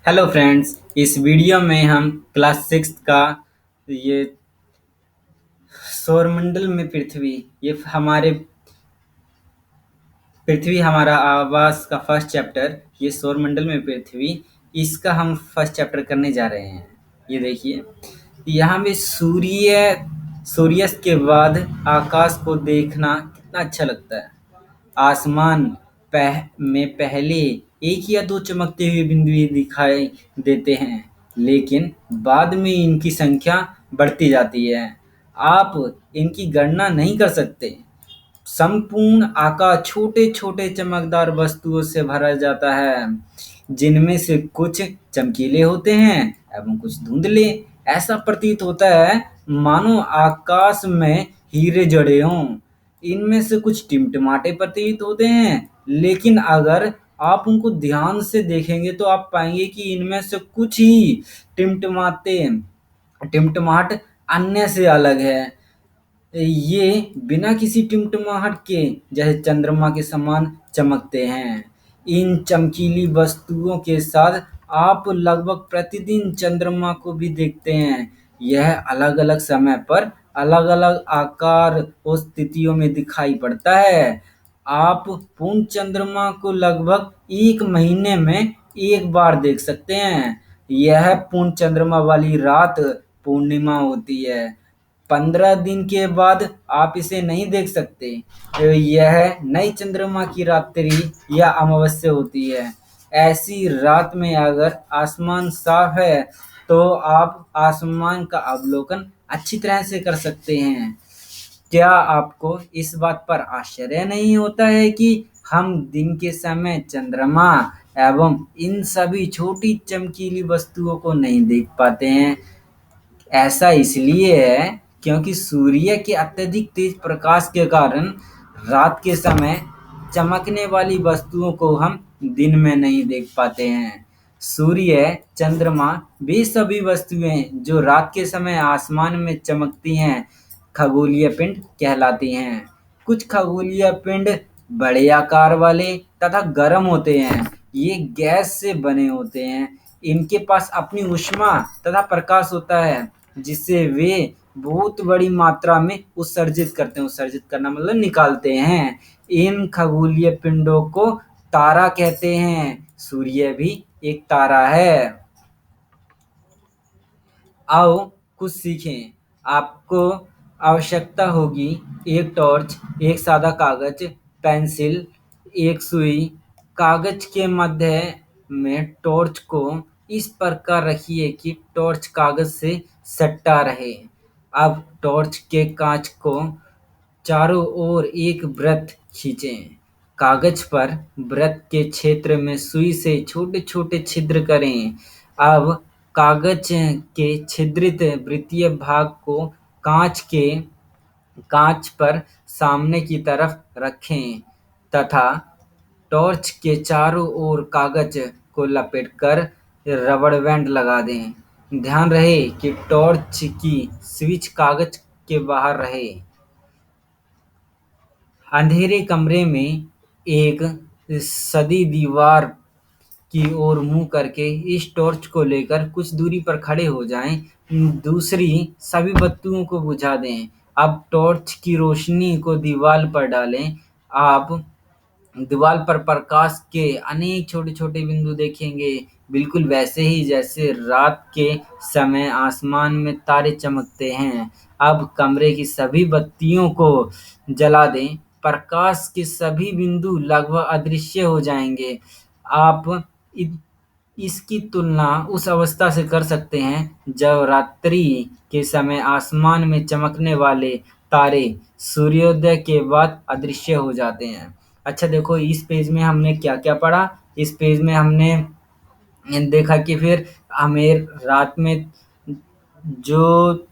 Hello friends, इस video में हम क्लास सिक्स का ये सौरमंडल में पृथ्वी हमारा आवास का फर्स्ट चैप्टर, ये सौरमंडल में पृथ्वी, इसका हम फर्स्ट चैप्टर करने जा रहे हैं। ये देखिए, यहाँ पे सूर्यास्त के बाद आकाश को देखना कितना अच्छा लगता है। आसमान में पहले एक या दो चमकते हुए बिंदु दिखाई देते हैं, लेकिन बाद में इनकी संख्या बढ़ती जाती है। आप इनकी गणना नहीं कर सकते। संपूर्ण आकाश छोटे-छोटे चमकदार वस्तुओं से भरा जाता है, जिनमें से कुछ चमकीले होते हैं एवं कुछ धुंधले। ऐसा प्रतीत होता है मानो आकाश में हीरे जड़े हों। इनमें से कुछ टिमटिमाते प्रतीत होते हैं, लेकिन अगर आप उनको ध्यान से देखेंगे तो आप पाएंगे कि इनमें से कुछ ही टिमटिमाते टिमटिमाहट अन्य से अलग है। ये बिना किसी टिमटिमाहट के जैसे चंद्रमा के समान चमकते हैं। इन चमकीली वस्तुओं के साथ आप लगभग प्रतिदिन चंद्रमा को भी देखते हैं। यह अलग-अलग समय पर अलग-अलग आकार और स्थितियों में दिखाई पड़ता है। आप पूर्ण चंद्रमा को लगभग 1 महीने में 1 बार देख सकते हैं। यह पूर्ण चंद्रमा वाली रात पूर्णिमा होती है। 15 दिन के बाद आप इसे नहीं देख सकते। यह नई चंद्रमा की रात्रि या अमावस्या होती है। ऐसी रात में अगर आसमान साफ है, तो आप आसमान का अवलोकन अच्छी तरह से कर सकते हैं। क्या आपको इस बात पर आश्चर्य नहीं होता है कि हम दिन के समय चंद्रमा एवं इन सभी छोटी चमकीली वस्तुओं को नहीं देख पाते हैं? ऐसा इसलिए है क्योंकि सूर्य के अत्यधिक तेज प्रकाश के कारण रात के समय चमकने वाली वस्तुओं को हम दिन में नहीं देख पाते हैं। सूर्य, चंद्रमा वे सभी वस्तुएं जो रात के समय आसमान में चमकती हैं, खगोलीय पिंड कहलाती हैं। कुछ खगोलीय पिंड बड़े आकार वाले तथा गर्म होते हैं। ये गैस से बने होते हैं। इनके पास अपनी ऊष्मा तथा प्रकाश होता है, जिससे वे बहुत बड़ी मात्रा में उत्सर्जित करते हैं। उत्सर्जित करना मतलब निकालते हैं। इन खगोलीय पिंडों को तारा कहते हैं। सूर्य भी एक तारा है। आओ कुछ सीखें। आपको आवश्यकता होगी एक टॉर्च, एक सादा कागज, पेंसिल, एक सुई। कागज के मध्य में टॉर्च को इस प्रकार रखिए कि टॉर्च कागज से सट्टा रहे। अब टॉर्च के कांच को चारों ओर एक वृत्त खींचें। कागज पर वृत्त के क्षेत्र में सुई से छोटे-छोटे छिद्र करें। अब कागज के छिद्रित वृत्तीय भाग को कांच पर सामने की तरफ रखें तथा टॉर्च के चारों ओर कागज को लपेटकर रबड़ बैंड लगा दें। ध्यान रहे कि टॉर्च की स्विच कागज के बाहर रहे। अंधेरे कमरे में एक सदी दीवार की ओर मुंह करके इस टॉर्च को लेकर कुछ दूरी पर खड़े हो जाएं। दूसरी सभी बत्तियों को बुझा दें। अब टॉर्च की रोशनी को दीवार पर डालें। आप दीवार पर प्रकाश के अनेक छोटे-छोटे बिंदु देखेंगे, बिल्कुल वैसे ही जैसे रात के समय आसमान में तारे चमकते हैं। अब कमरे की सभी बत्तियों को जला दें। प्रकाश के सभी बिंदु लगभग अदृश्य हो जाएंगे। आप इ इसकी तुलना उस अवस्था से कर सकते हैं जब रात्रि के समय आसमान में चमकने वाले तारे सूर्योदय के बाद अदृश्य हो जाते हैं। अच्छा देखो, इस पेज में हमने क्या-क्या पढ़ा? इस पेज में हमने देखा कि फिर हमें रात में जो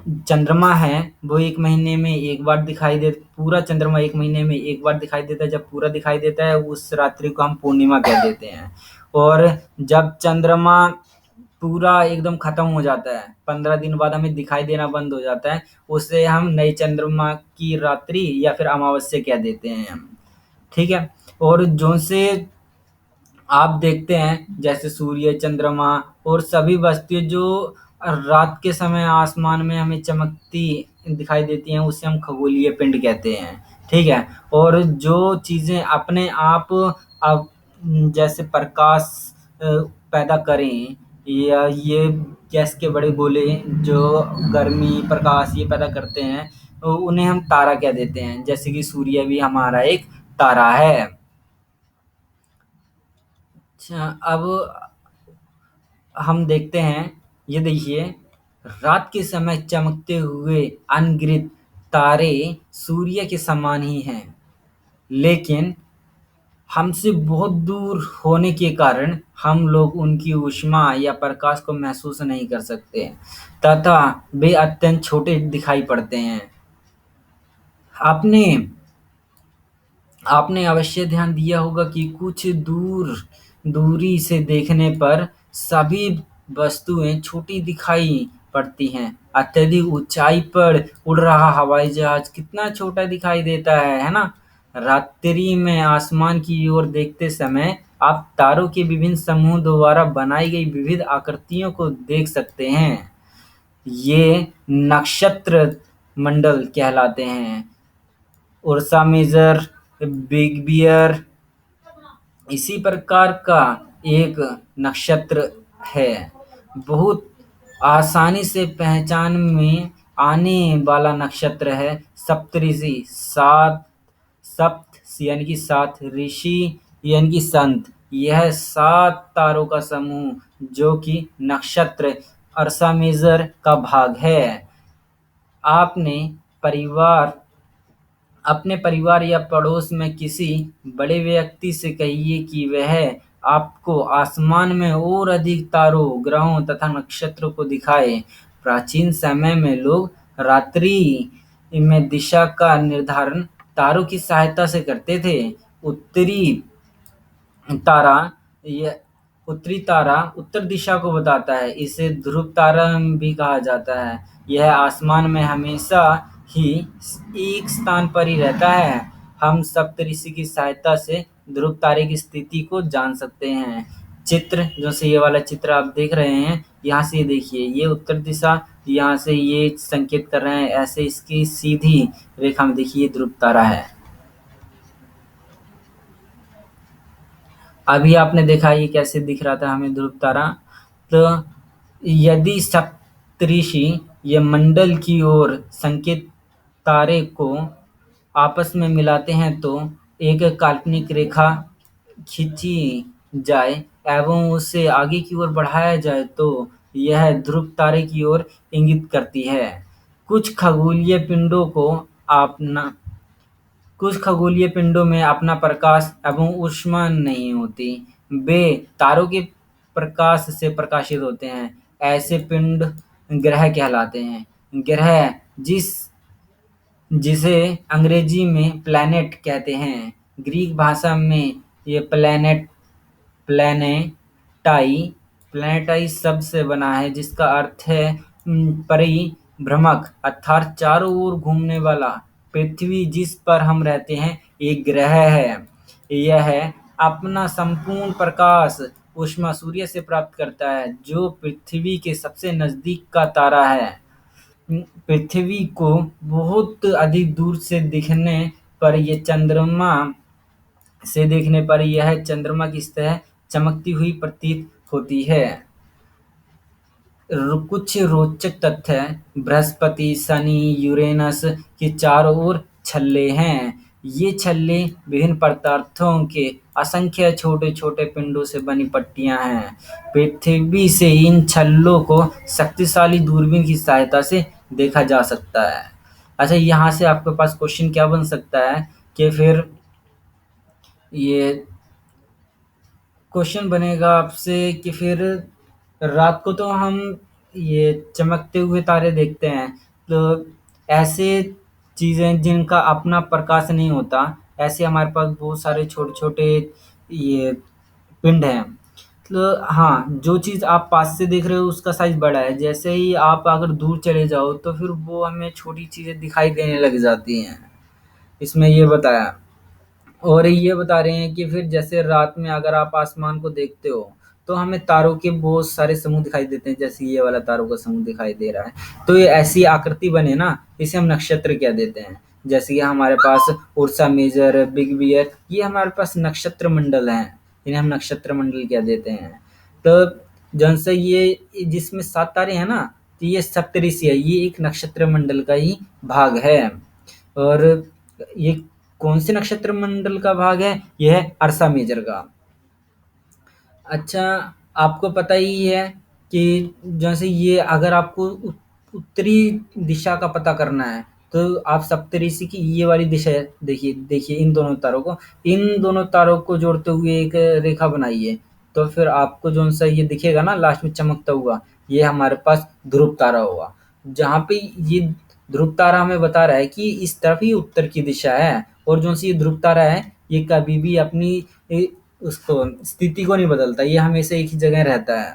चंद्रमा है वो 1 महीने में 1 बार दिखाई दे पूरा चंद्रमा 1 महीने में 1 बार दिखाई देता है। जब पूरा दिखाई देता है, उस रात्रि को हम पूर्णिमा कह देते हैं। और जब चंद्रमा पूरा एकदम खत्म हो जाता है, 15 दिन बाद हमें दिखाई देना बंद हो जाता है, उसे हम नई चंद्रमा की रात्रि या फिर अमावस्या कह देते हैं हम। ठीक है? और जो से आप देखते हैं जैसे सूर्य, चंद्रमा और सभी वस्तुएं जो रात के समय आसमान में हमें चमकती दिखाई देती हैं, उसे हम खगोलीय पिंड कहते हैं। ठीक है? और जो चीजें अपने आप अब जैसे प्रकाश पैदा करें, या ये गैस के बड़े गोले जो गर्मी, प्रकाश ये पैदा करते हैं, तो उन्हें हम तारा कह देते हैं। जैसे कि सूर्य भी हमारा एक तारा है। अच्छा, अब हम देखते हैं, ये देखिए, रात के समय चमकते हुए अनगिनत तारे सूर्य के समान ही हैं, लेकिन हमसे बहुत दूर होने के कारण हम लोग उनकी ऊष्मा या प्रकाश को महसूस नहीं कर सकते, तथा वे अत्यंत छोटे दिखाई पड़ते हैं। आपने आपने अवश्य ध्यान दिया होगा कि कुछ दूरी से देखने पर सभी वस्तुएं छोटी दिखाई पड़ती हैं। अत्यधिक ऊंचाई पर उड़ रहा हवाई जहाज कितना छोटा दिखाई देता है ना? रात्रि में आसमान की ओर देखते समय आप तारों के विभिन्न समूह द्वारा बनाई गई विविध आकृतियों को देख सकते हैं। ये नक्षत्र मंडल कहलाते हैं। उर्सा मेजर, बिग बियर इसी प्रकार का एक नक्षत्र है। बहुत आसानी से पहचान में आने वाला नक्षत्र है सप्तऋषि, सात सप्त यानी कि सात, ऋषि यानी कि संत। यह सात तारों का समूह जो कि नक्षत्र अर्सा मेजर का भाग है। आपने परिवार अपने परिवार या पड़ोस में किसी बड़े व्यक्ति से कहिए कि वह आपको आसमान में और अधिक तारों, ग्रहों तथा नक्षत्रों को दिखाए। प्राचीन समय में लोग रात्रि में दिशा का निर्धारण तारों की सहायता से करते थे। उत्तरी तारा यह उत्तरी तारा उत्तर दिशा को बताता है। इसे ध्रुव तारा भी कहा जाता है। यह आसमान में हमेशा ही एक स्थान पर ही रहता है। हम सप्तऋषि की सहायता से ध्रुव तारे की स्थिति को जान सकते हैं। चित्र जैसे ये वाला चित्र आप देख रहे हैं, यहाँ से देखिए, ये उत्तर दिशा, यहाँ से ये संकेत कर रहे हैं, ऐसे इसकी सीधी रेखा में देखिए ध्रुव तारा है। अभी आपने देखा ये कैसे दिख रहा था हमें ध्रुव तारा। तो यदि सप्तऋषि ये मंडल की ओर संकेत तारे को आपस में मिलाते हैं तो एक काल्पनिक रेखा खींची जाए एवं उसे आगे की ओर बढ़ाया जाए तो यह ध्रुव तारे की ओर इंगित करती है। कुछ खगोलीय पिंडों को अपना कुछ खगोलीय पिंडों में अपना प्रकाश एवं ऊष्मा नहीं होती। वे तारों के प्रकाश से प्रकाशित होते हैं। ऐसे पिंड ग्रह कहलाते हैं। ग्रह जिसे अंग्रेजी में प्लैनेट कहते हैं, ग्रीक भाषा में ये प्लैनेटाई प्लैनेटाई शब्द से बना है, जिसका अर्थ है परिभ्रमक, अर्थात चारों ओर घूमने वाला। पृथ्वी जिस पर हम रहते हैं एक ग्रह है। यह अपना संपूर्ण प्रकाश ऊष्मा सूर्य से प्राप्त करता है, जो पृथ्वी के सबसे नजदीक का तारा है। पृथ्वी को बहुत अधिक दूर से देखने पर यह चंद्रमा की तरह चमकती हुई प्रतीत होती है। कुछ रोचक तथ्य हैं। बृहस्पति, शनि, यूरेनस के चारों ओर छल्ले हैं। ये छल्ले विभिन्न पदार्थों के असंख्य छोटे-छोटे पिंडों से बनी पट्टियाँ हैं। पृथ्वी से इन छल्लों को शक्तिशाली दूरबीन की सहायता से देखा जा सकता है। अच्छा, यहाँ से आपके पास क्वेश्चन क्या बन सकता है कि फिर ये क्वेश्चन बनेगा आपसे कि फिर रात को तो हम ये चमकते हुए तारे देखते हैं, तो ऐसे चीज़ें जिनका अपना प्रकाश नहीं होता, ऐसे हमारे पास बहुत सारे छोटे-छोटे ये पिंड हैं। तो हाँ, जो चीज़ आप पास से देख रहे हो उसका साइज़ बड़ा है, जैसे ही आप अगर दूर चले जाओ तो फिर वो हमें छोटी चीज़ें दिखाई देने लग जाती हैं। इसमें ये बताया। और ये बता रहे हैं कि फिर जैसे रात में अगर आप आसमान को देखते हो तो हमें तारों के बहुत सारे समूह दिखाई देते हैं, जैसे ये वाला तारों का समूह दिखाई दे रहा है। तो ये ऐसी आकृति बने ना, इसे हम नक्षत्र कह देते हैं। जैसे कि हमारे पास उर्सा मेजर, बिग बियर, ये हमारे पास नक्षत्र मंडल हैं। इन्हें हम नक्षत्र मंडल कह देते हैं। तो जौन से ये जिसमें 7 तारे हैं ना, तो ये सप्तऋषि है, ये एक नक्षत्र मंडल का ही भाग है। और ये कौन से नक्षत्र मंडल का भाग है? यह है अर्सा मेजर का। अच्छा, आपको पता ही है कि जैसे ये अगर आपको उत्तरी दिशा का पता करना है, तो आप सप्तऋषि की ये वाली दिशा देखिए, देखिए इन दोनों तारों को, इन दोनों तारों को जोड़ते हुए एक रेखा बनाइए। तो फिर आपको जो सा ये दिखेगा ना लास्ट में चमकता हुआ, ये हमारे पास ध्रुव तारा होगा। जहाँ पे ये ध्रुव तारा हमें बता रहा है कि इस तरफ ही उत्तर की दिशा है। और जो सी ये ध्रुव तारा है, ये कभी भी अपनी उसको स्थिति को नहीं बदलता, ये हमेशा एक ही जगह रहता है।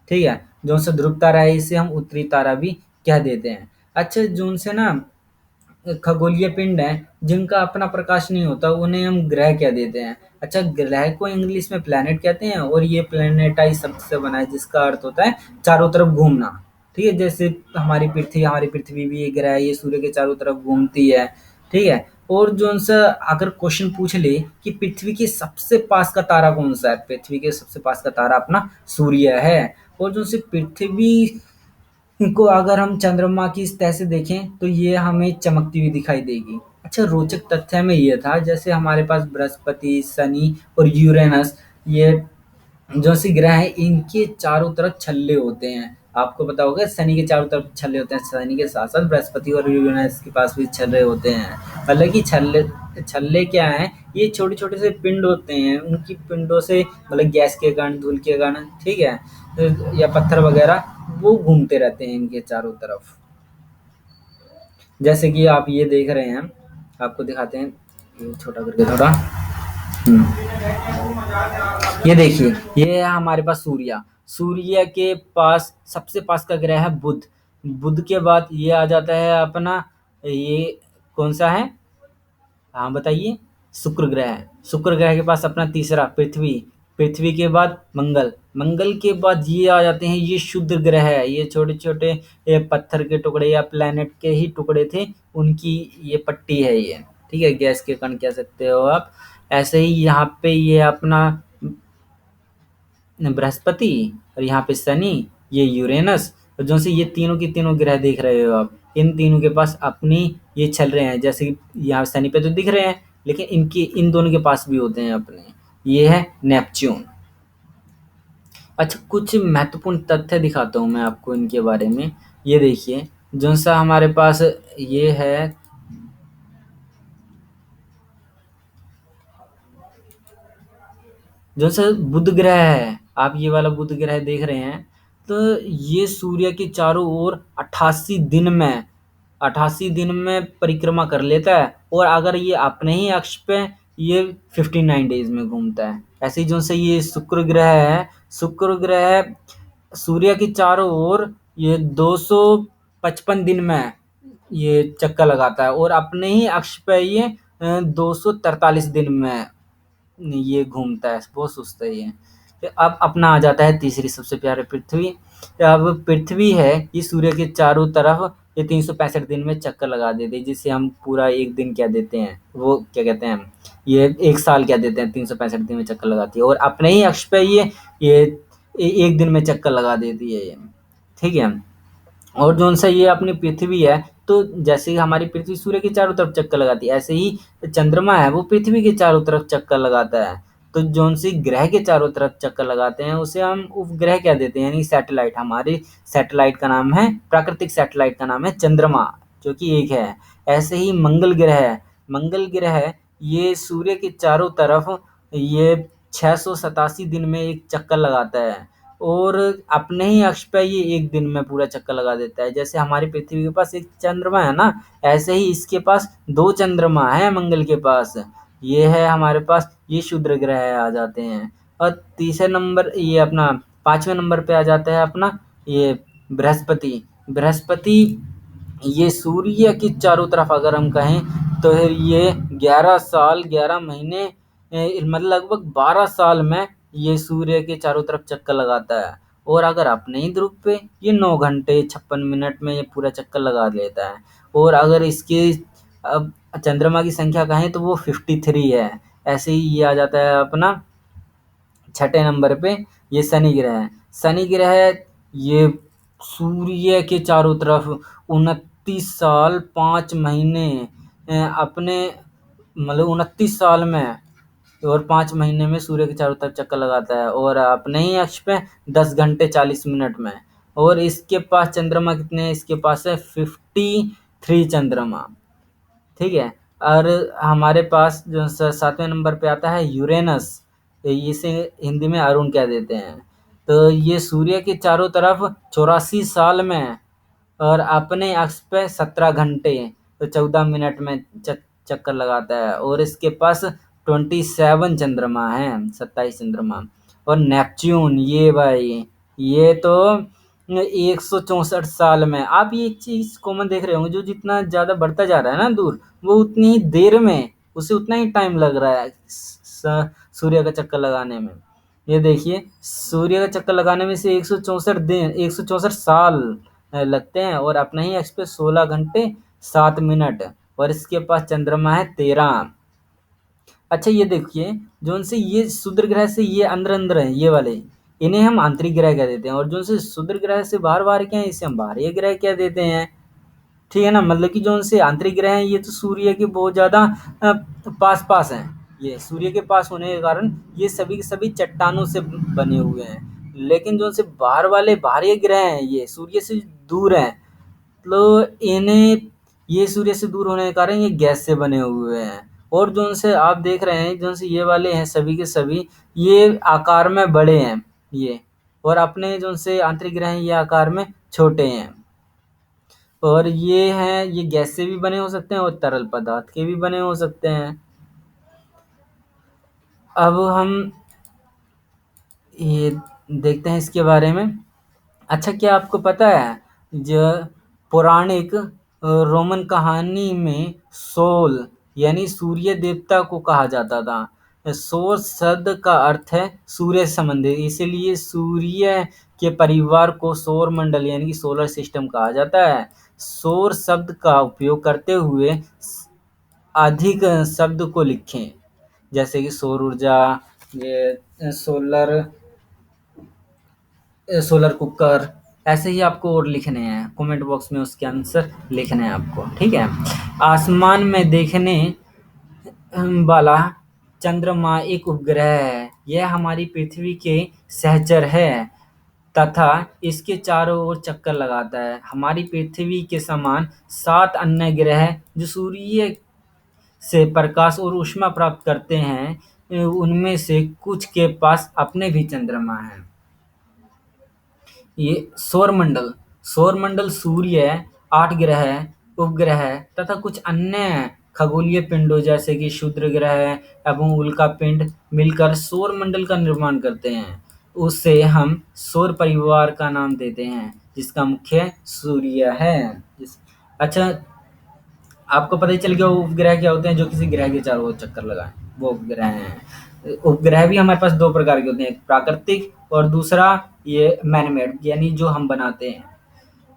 ठीक है, जो सा ध्रुव तारा है इसे हम उत्तरी तारा भी कह देते हैं। अच्छा, जो से ना खगोलीय पिंड है जिनका अपना प्रकाश नहीं होता, उन्हें हम ग्रह कह देते हैं। अच्छा, ग्रह को इंग्लिश में प्लैनेट कहते हैं, और ये प्लैनेटाइज शब्द से बना है जिसका अर्थ होता है चारों तरफ घूमना। ठीक है, जैसे हमारी पृथ्वी भी एक ग्रह है, ये सूर्य के चारों तरफ घूमती है। ठीक है, और जो सा अगर क्वेश्चन पूछ ले कि पृथ्वी के सबसे पास का तारा कौन सा है, पृथ्वी के सबसे पास का तारा अपना सूर्य है। और जो से पृथ्वी को अगर हम चंद्रमा की इस तरह से देखें तो ये हमें चमकती हुई दिखाई देगी। अच्छा, रोचक तथ्य में ये था, जैसे हमारे पास बृहस्पति, शनि और यूरेनस, ये जो सी ग्रह है, इनके चारों तरफ छल्ले होते हैं। आपको पता होगा शनि के चारों तरफ छल्ले होते हैं, शनि के साथ साथ बृहस्पति और यूरेनस के पास भी छल्ले होते हैं। हालांकि छल्ले छल्ले क्या है, ये छोटे छोटे से पिंड होते हैं, उनकी पिंडों से मतलब गैस के कारण, धूल के कारण, ठीक है, या पत्थर वगैरह, वो घूमते रहते हैं इनके चारों तरफ। जैसे कि आप ये देख रहे हैं, आपको दिखाते हैं, ये छोटा करके थोड़ा। ये देखिए, ये है हमारे पास सूर्य। सूर्य के पास सबसे पास का ग्रह है बुध। बुध के बाद ये आ जाता है अपना, ये कौन सा है? हाँ बताइए। शुक्र ग्रह। शुक्र ग्रह के पास अपना तीसरा पृथ्वी। पृथ्वी के बाद मंगल। मंगल के बाद ये आ जाते हैं, ये शुद्ध ग्रह है, ये छोटे छोटे पत्थर के टुकड़े या प्लेनेट के ही टुकड़े थे, उनकी ये पट्टी है ये। ठीक है, गैस के कण कह सकते हो आप। ऐसे ही यहाँ पे ये अपना बृहस्पति, और यहाँ पे शनि, ये यूरेनस, और जो से ये तीनों की तीनों ग्रह देख रहे हो आप, इन तीनों के पास अपनी ये चल रहे हैं। जैसे कि यहाँ शनि पे तो दिख रहे हैं, लेकिन इनके इन दोनों के पास भी होते हैं अपने। ये है नेपच्यून। अच्छा, कुछ महत्वपूर्ण तथ्य दिखाता हूँ मैं आपको इनके बारे में। ये देखिए, जो सा हमारे पास ये है, जो सर बुध ग्रह है, आप ये वाला बुध ग्रह देख रहे हैं, तो ये सूर्य के चारों ओर 88 दिन में परिक्रमा कर लेता है। और अगर ये अपने ही अक्ष पे, ये 59 डेज में घूमता है। ऐसे ही जो से ये शुक्र ग्रह है, शुक्र ग्रह सूर्य के चारों ओर ये 255 दिन में ये चक्कर लगाता है, और अपने ही अक्ष पे ये 243 दिन में ये घूमता है। बहुत सुस्त है ये। फिर अब अपना आ जाता है तीसरी सबसे प्यारे पृथ्वी। अब पृथ्वी है, ये सूर्य के चारों तरफ ये 365 दिन में चक्कर लगा देती है, जिसे हम पूरा एक दिन कह देते हैं, वो क्या कहते हैं, ये एक साल कह देते हैं। 365 दिन में चक्कर लगाती है, और अपने ही अक्ष पे ये एक दिन में चक्कर लगा देती है ये। ठीक है, और जो सा ये अपनी पृथ्वी है, तो जैसे ही हमारी पृथ्वी सूर्य के चारों तरफ चक्कर लगाती है, ऐसे ही चंद्रमा है, वो पृथ्वी के चारों तरफ चक्कर लगाता है। तो जौन सी ग्रह के चारों तरफ चक्कर लगाते हैं, उसे हम उपग्रह कह देते हैं, यानी सैटेलाइट। हमारे सैटेलाइट का नाम है, प्राकृतिक सैटेलाइट का नाम है चंद्रमा, जो कि एक है। ऐसे ही मंगल ग्रह है। मंगल ग्रह ये सूर्य के चारों तरफ ये 687 दिन में एक चक्कर लगाता है, और अपने ही अक्ष पे ये एक दिन में पूरा चक्कर लगा देता है। जैसे हमारी पृथ्वी के पास एक चंद्रमा है ना, ऐसे ही इसके पास 2 चंद्रमा है मंगल के पास। ये है हमारे पास, ये क्षुद्र ग्रह आ जाते हैं। और तीसरे नंबर ये अपना 5वें नंबर पे आ जाता है अपना ये बृहस्पति। बृहस्पति ये सूर्य की चारों तरफ अगर हम कहें तो ये 11 साल 11 महीने मतलब लगभग 12 साल में ये सूर्य के चारों तरफ चक्कर लगाता है। और अगर अपने ही ध्रुव पे ये 9 घंटे 56 मिनट में ये पूरा चक्कर लगा लेता है। और अगर इसके अब चंद्रमा की संख्या कहें तो वो 53 है। ऐसे ही ये आ जाता है अपना छठे नंबर पे ये शनि ग्रह है। शनि ग्रह ये सूर्य के चारों तरफ 29 साल 5 महीने अपने मतलब 29 साल में और 5 महीने में सूर्य के चारों तरफ चक्कर लगाता है और अपने ही अक्ष पे 10 घंटे 40 मिनट में। और इसके पास चंद्रमा कितने हैं? इसके पास है 53 चंद्रमा। ठीक है। और हमारे पास जो 7वें नंबर पे आता है यूरेनस, इसे हिंदी में अरुण कह देते हैं। तो ये सूर्य के चारों तरफ 84 साल में और अपने अक्ष पे 17 घंटे तो 14 मिनट में चक्कर लगाता है। और इसके पास 27 चंद्रमा हैं, 27 चंद्रमा। और नेपच्यून ये भाई ये तो 164 साल में। आप ये चीज कॉमन देख रहे होंगे, जो जितना ज्यादा बढ़ता जा रहा है ना दूर, वो उतनी ही देर में उसे उतना ही टाइम लग रहा है सूर्य का चक्कर लगाने में। ये देखिए सूर्य का चक्कर लगाने में से 164 दिन 164 साल लगते हैं और अपने ही एक्स पे 16 घंटे 7 मिनट। और इसके पास चंद्रमा है 13। अच्छा ये देखिए जो उनसे ये क्षुद्र ग्रह से ये अंदर अंदर है ये वाले, इन्हें हम आंतरिक ग्रह कह देते हैं। और जो उनसे क्षुद्र ग्रह से बाहर बाहर के हैं इसे हम बाहरी ग्रह कह देते हैं। ठीक है ना। मतलब कि जो उनसे आंतरिक ग्रह हैं ये तो सूर्य के बहुत ज्यादा पास पास हैं। ये सूर्य के पास होने के कारण ये सभी के सभी चट्टानों से बने हुए हैं। लेकिन जो उनसे बाहर वाले बाहरी ग्रह हैं ये सूर्य से दूर हैं। तो इन्हें ये सूर्य से दूर होने के कारण ये गैस से बने हुए हैं। और जो उनसे आप देख रहे हैं जो उनसे ये वाले हैं सभी के सभी ये आकार में बड़े हैं ये। और अपने जो उनसे आंतरिक ग्रह हैं ये आकार में छोटे हैं। और ये हैं ये गैस से भी बने हो सकते हैं और तरल पदार्थ के भी बने हो सकते हैं। अब हम ये देखते हैं इसके बारे में। अच्छा क्या आपको पता है जो पौराणिक रोमन कहानी में सोल यानी सूर्य देवता को कहा जाता था। सोल शब्द का अर्थ है सूर्य से संबंधित, इसीलिए सूर्य के परिवार को सौर मंडल यानी कि सोलर सिस्टम कहा जाता है। सौर शब्द का उपयोग करते हुए अधिक शब्द को लिखें, जैसे कि सौर ऊर्जा, ये सोलर कुकर। ऐसे ही आपको और लिखने हैं, कमेंट बॉक्स में उसके आंसर लिखने हैं आपको। ठीक है। आसमान में देखने वाला चंद्रमा एक उपग्रह है। यह हमारी पृथ्वी के सहचर है तथा इसके चारों ओर चक्कर लगाता है। हमारी पृथ्वी के समान 7 अन्य ग्रह जो सूर्य से प्रकाश और ऊष्मा प्राप्त करते हैं, उनमें से कुछ के पास अपने भी चंद्रमा हैं। ये सौरमंडल सूर्य, 8 ग्रह, उपग्रह तथा कुछ अन्य खगोलीय पिंडों जैसे कि क्षुद्र ग्रह एवं उल्का पिंड मिलकर सौरमंडल का निर्माण करते हैं। उसे हम सौर परिवार का नाम देते हैं जिसका मुख्य सूर्य है। अच्छा आपको पता ही चल गया उपग्रह क्या होते हैं, जो किसी ग्रह के चारों ओर चक्कर लगाएं वो उपग्रह हैं। उपग्रह भी हमारे पास 2 प्रकार के होते हैं, एक प्राकृतिक और दूसरा ये मैनमेड यानी जो हम बनाते हैं।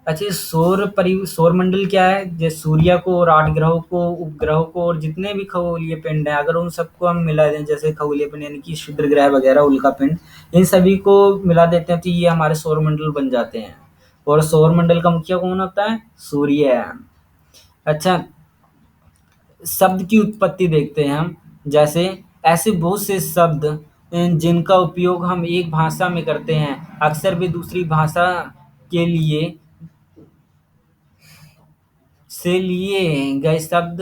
अच्छा सौर मंडल क्या है? जैसे सूर्य को और 8 ग्रहों को, उपग्रहों को और जितने भी खगोलीय पिंड हैं अगर उन सबको हम मिला दें, जैसे खगोलीय पिंड यानी कि क्षुद्र ग्रह वगैरह, उल्का पिंड, इन सभी को मिला देते हैं तो ये हमारे सौर मंडल बन जाते हैं। और सौर मंडल का मुखिया कौन होता है? सूर्य है। अच्छा शब्द की उत्पत्ति देखते हैं हम। जैसे ऐसे बहुत से शब्द जिनका उपयोग हम एक भाषा में करते हैं अक्सर भी दूसरी भाषा के लिए से लिए गए शब्द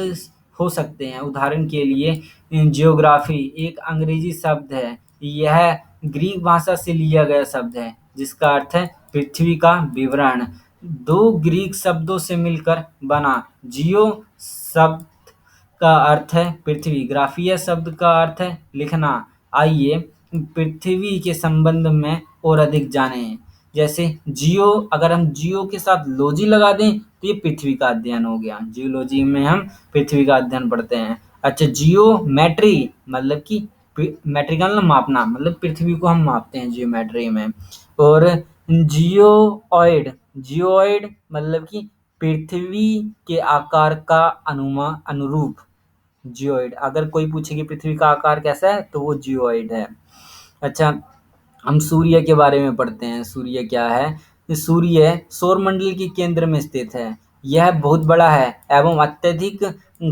हो सकते हैं। उदाहरण के लिए जियोग्राफी एक अंग्रेजी शब्द है। यह ग्रीक भाषा से लिया गया शब्द है जिसका अर्थ है पृथ्वी का विवरण। 2 ग्रीक शब्दों से मिलकर बना जियो शब्द का अर्थ है पृथ्वी, ग्राफिया शब्द का अर्थ है लिखना। आइए पृथ्वी के संबंध में और अधिक जानें। जैसे जियो, अगर हम जियो के साथ लॉजी लगा दें तो ये पृथ्वी का अध्ययन हो गया। जियोलॉजी में हम पृथ्वी का अध्ययन पढ़ते हैं। अच्छा, जियोमेट्री मतलब कि मेट्रिकल मापना, मतलब पृथ्वी को हम मापते हैं जियोमेट्री में। और जियोइड, जियोइड मतलब कि पृथ्वी के आकार का अनुरूप। जियोइड, अगर कोई पूछे कि पृथ्वी का आकार कैसा है तो वो जियोइड है। अच्छा, हम सूर्य के बारे में पढ़ते हैं। सूर्य क्या है? सूर्य सौरमंडल के केंद्र में स्थित है। यह बहुत बड़ा है एवं अत्यधिक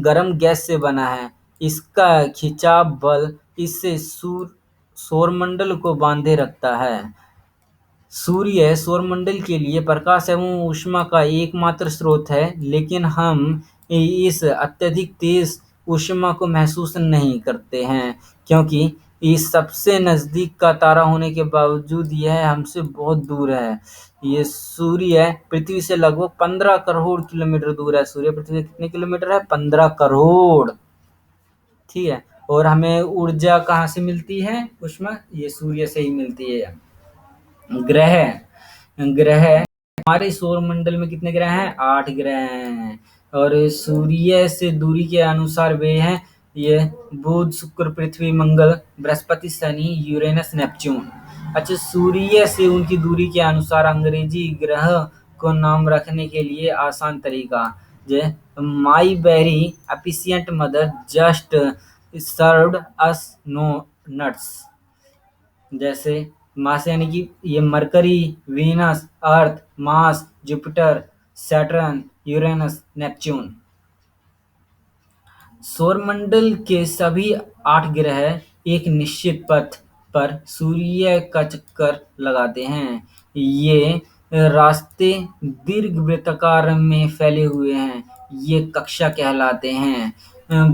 गर्म गैस से बना है। इसका खिंचाव बल इसे सौरमंडल को बांधे रखता है। सूर्य सौरमंडल के लिए प्रकाश एवं ऊष्मा का एकमात्र स्रोत है, लेकिन हम इस अत्यधिक तेज ऊष्मा को महसूस नहीं करते हैं, क्योंकि इस सबसे नजदीक का तारा होने के बावजूद यह हमसे बहुत दूर है। ये सूर्य पृथ्वी से लगभग 15 करोड़ किलोमीटर दूर है। सूर्य पृथ्वी से कितने किलोमीटर है? 15 करोड़। ठीक है। और हमें ऊर्जा कहाँ से मिलती है? ऊष्मा ये सूर्य से ही मिलती है। ग्रह, ग्रह हमारे सौरमंडल में कितने ग्रह हैं? 8 ग्रह हैं। और सूर्य से दूरी के अनुसार वे हैं ये बुध, शुक्र, पृथ्वी, मंगल, बृहस्पति, शनि, यूरेनस, नेपच्यून। अच्छा, सूर्य से उनकी दूरी के अनुसार अंग्रेजी ग्रह को नाम रखने के लिए आसान तरीका, जे my very efficient mother just served us no nuts. जैसे मास यानी कि ये Mercury, Venus, Earth, Mars, Jupiter, Saturn, Uranus, Neptune. सौरमंडल के सभी 8 ग्रह एक निश्चित पथ पर सूर्य का चक्कर लगाते हैं। ये रास्ते दीर्घवृत्ताकार में फैले हुए हैं। ये कक्षा कहलाते हैं।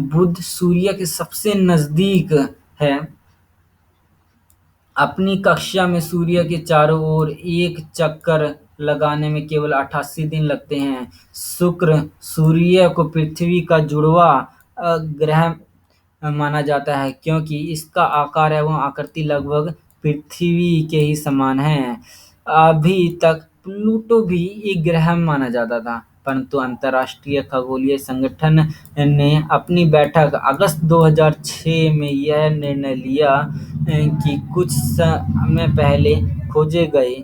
बुध सूर्य के सबसे नजदीक है। अपनी कक्षा में सूर्य के चारों ओर एक चक्कर लगाने में केवल 88 दिन लगते हैं। शुक्र सूर्य को पृथ्वी का जुड़वा ग्रह माना जाता है, क्योंकि इसका आकार एवं आकृति लगभग पृथ्वी के ही समान है। अभी तक प्लूटो भी एक ग्रह माना जाता था, परंतु अंतर्राष्ट्रीय खगोलीय संगठन ने अपनी बैठक अगस्त 2006 में यह निर्णय लिया कि कुछ समय पहले खोजे गए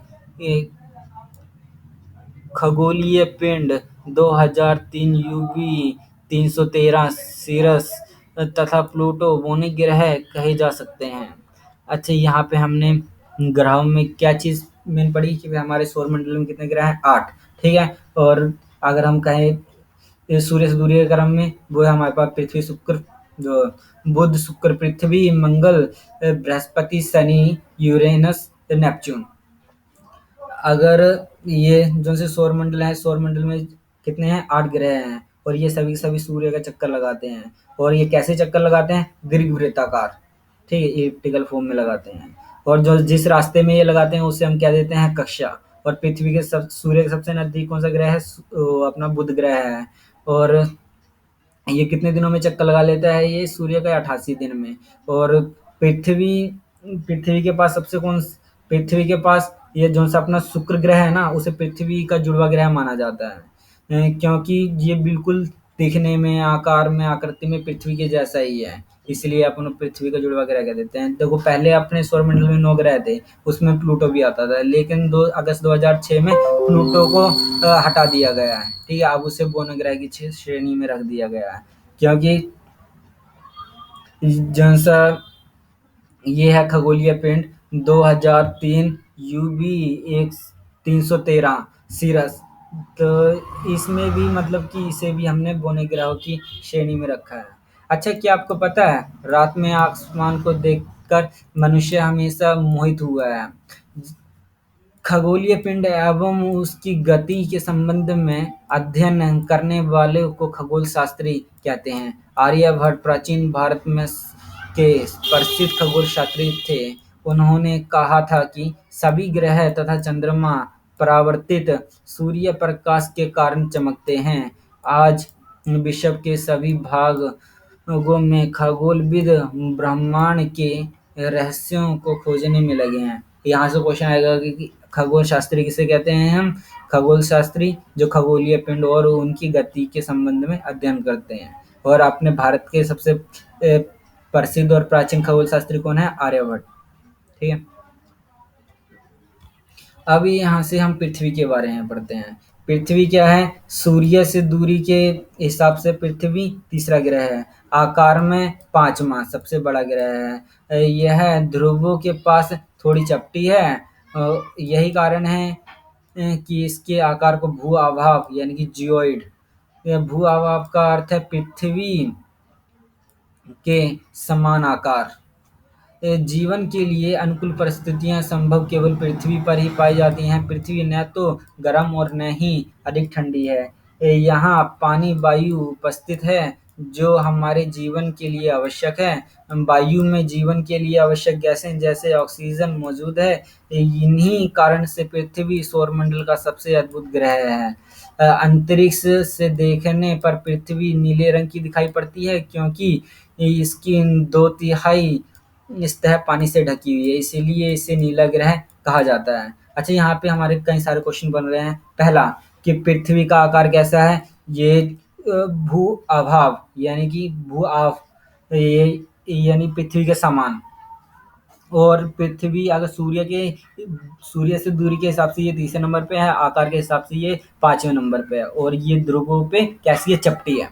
खगोलीय पिंड 2003 यूवी 313 सीरस तथा प्लूटो बोने ग्रह कहे जा सकते हैं। अच्छा, यहाँ पे हमने ग्रहों में क्या चीज़ मेन पढ़ी कि हमारे सौरमंडल में कितने ग्रह हैं? 8। ठीक है। और अगर हम कहें सूर्य से दूरी के क्रम में, वो है हमारे पास पृथ्वी, शुक्र, जो बुध, शुक्र, पृथ्वी, मंगल, बृहस्पति, शनि, यूरेनस, नेपच्यून। अगर ये जो से सौरमंडल है, सौरमंडल में कितने हैं? 8 ग्रह हैं। और ये सभी सभी सूर्य का चक्कर लगाते हैं। और ये कैसे चक्कर लगाते हैं? दीर्घवृत्ताकार। ठीक है, इलिप्टिकल फॉर्म में लगाते हैं। और जो जिस रास्ते में ये लगाते हैं उसे हम क्या देते हैं? कक्षा। और पृथ्वी के सूर्य के सबसे नजदीक कौन सा ग्रह है? अपना बुध ग्रह है। और ये कितने दिनों में चक्कर लगा लेता है? ये सूर्य का 88 दिन में। और पृथ्वी, पृथ्वी के पास सबसे कौन, पृथ्वी के पास ये जो सा अपना शुक्र ग्रह है ना, उसे पृथ्वी का जुड़वा ग्रह माना जाता है। क्योंकि ये बिल्कुल दिखने में, आकार में, आकृति में पृथ्वी के जैसा ही है, इसलिए अपन पृथ्वी का जुड़वा ग्रह कह देते हैं। देखो, पहले अपने सौरमंडल में 9 ग्रह थे, उसमें प्लूटो भी आता था, लेकिन 2 अगस्त 2006 में प्लूटो को हटा दिया गया है। ठीक है, अब उसे बोन ग्रह की श्रेणी में रख दिया गया है, क्योंकि जौन सा ये है खगोलीय पिंड 2003 यूबी 313 सीरस, तो इसमें भी मतलब कि इसे भी हमने बोने ग्रहों की श्रेणी में रखा है। अच्छा, क्या आपको पता है रात में आसमान को देखकर मनुष्य हमेशा मोहित हुआ है? खगोलीय पिंड एवं उसकी गति के संबंध में अध्ययन करने वाले को खगोल शास्त्री कहते हैं। आर्यभट्ट प्राचीन भारत में के प्रसिद्ध खगोल शास्त्री थे। उन्होंने कहा था कि सभी ग्रह तथा चंद्रमा परावर्तित सूर्य प्रकाश के कारण चमकते हैं। आज विश्व के सभी भागों में खगोलविद ब्रह्मांड के रहस्यों को खोजने में लगे हैं। यहाँ से क्वेश्चन आएगा कि खगोल शास्त्री किसे कहते हैं हम? खगोल शास्त्री जो खगोलीय पिंड और उनकी गति के संबंध में अध्ययन करते हैं। और अपने भारत के सबसे प्रसिद्ध और प्राचीन खगोल शास्त्री कौन है? आर्यभट्ट। ठीक है। अब यहाँ से हम पृथ्वी के बारे में पढ़ते हैं। पृथ्वी क्या है? सूर्य से दूरी के हिसाब से पृथ्वी तीसरा ग्रह है। आकार में पांचवा सबसे बड़ा ग्रह है। यह ध्रुवों के पास थोड़ी चपटी है। यही कारण है कि इसके आकार को भू आभाव यानी कि जियोइड। भू आभाव का अर्थ है पृथ्वी के समान आकार। जीवन के लिए अनुकूल परिस्थितियां संभव केवल पृथ्वी पर ही पाई जाती हैं। पृथ्वी न तो गर्म और न ही अधिक ठंडी है। यहाँ पानी वायु उपस्थित है जो हमारे जीवन के लिए आवश्यक है। वायु में जीवन के लिए आवश्यक गैसें जैसे ऑक्सीजन मौजूद है। इन्हीं कारण से पृथ्वी सौरमंडल का सबसे अद्भुत ग्रह है। अंतरिक्ष से देखने पर पृथ्वी नीले रंग की दिखाई पड़ती है क्योंकि इसकी 2/3 सतह पानी से ढकी हुई है, इसीलिए इसे नीला ग्रह कहा जाता है। अच्छा, यहाँ पे हमारे कई सारे क्वेश्चन बन रहे हैं। पहला कि पृथ्वी का आकार कैसा है? ये भू अभाव यानी कि भू आव ये यानी पृथ्वी के समान। और पृथ्वी अगर सूर्य से दूरी के हिसाब से ये तीसरे नंबर पे है, आकार के हिसाब से ये 5वें नंबर पे है, और ये ध्रुवों पे कैसी है? चपटी है।